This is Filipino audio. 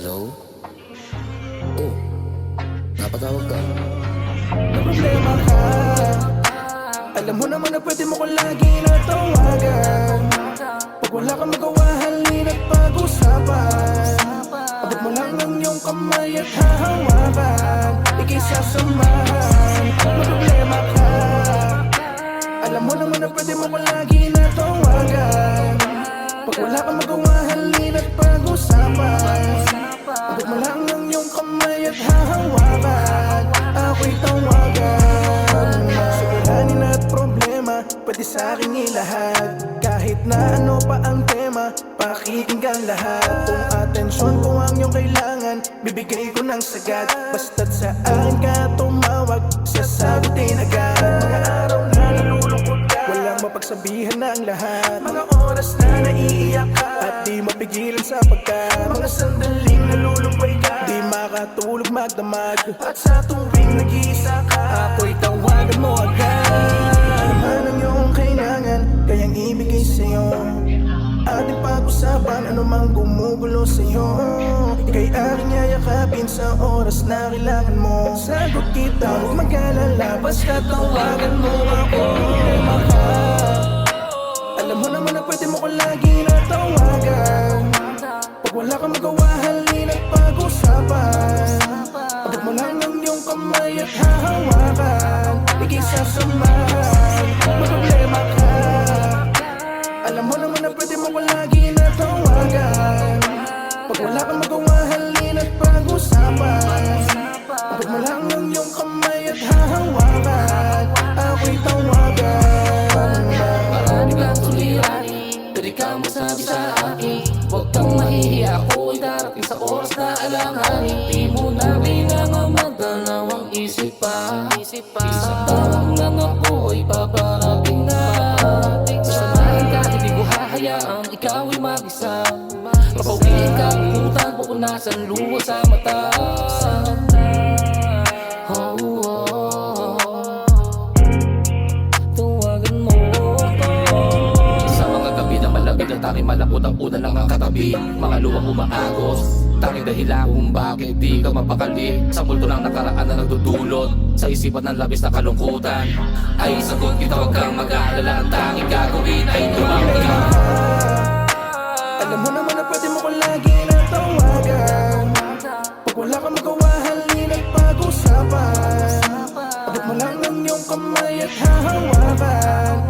Hello? Oh, napatawag ka. May problema ka. Alam mo naman na pwede mo ko lagi natawagan. Pag wala kang magawa, halina't pag-usapan. Abot mo lang ang iyong kamay at hahawakan. Ika'y sasamahan. May problema ka. Alam mo naman na pwede mo ko lagi natawagan. Pag wala kang magawa, halina't pag-usapan. Abot mo lang ang iyong kamay at hahawakan. Ako'y tawagan. Sugalanin at problema, pwede sa'king ilahad. Kahit na ano pa ang tema, pakikinggan lahat. Kung atensyon ko ang iyong kailangan, bibigay ko ng sagad. Basta't sa akin ka tumawag, sasagutin agad. Mga araw na nalulungkot ka, walang mapagsabihan ng lahat. Mga oras na naiiyak ka, at di mapigilan sa pagkat. Mga sandaling nalulumbay ka, di makatulog magdamag. At sa tuwing nag-iisa ka, ako'y tawagan mo agad. Alaman ang iyong kailangan, kayang ibigay sa'yo. Ating pag-usapan, anumang gumugulo sa'yo. Ika'y aking yayakapin sa oras na kailangan mo. Sagot kita, huwag mag-alala, basta tawagan mo ako. Problema ka. Alam mo naman na pwede mo ko lagi natawagan. Pag wala kang magawa, halina't pag-usapan. Abot mo lang ang iyong kamay at hahawakan. Ika'y sasamahan. May problema ka. Alam mo naman na pwede mo ko lagi natawagan. Pag wala kang magawa, halina't pag-usapan. Abot mo lang ang iyong kamay at hahawakan. Ako'y tawagan. Marami kang suliranin, pwede kang masabi sa akin. Huwag kang mahihiya, ako'y darating sa oras na alanganin. Di mo na kailangan magdalawang isip pa. Isang tawag lang ako'y paparating na. Sasamahan ka, hindi ko hahayaang ikaw ay mag-isa. Papawiin ka, utang pupunasan, luwa sa mata. Oh, oh. Tawagan mo ako. Sa mga gabi na malamig at tanging malapot ang una lang ang katabi. Mga luwang umaagos, tanging dahilan kung bakit di ka mapakali. Sa multo ng nakaraan na nagdudulot sa isipan ng labis na kalungkutan. Ay sagot kita, huwag kang mag-aalala. Ang tanging gagawin ay tumawag ka. Alam mo naman na pwede mo ko lagi natawagan. Pag wala kang magawa, halina't pag-usapan. Abot mo lang ang iyong kamay at hahawakan.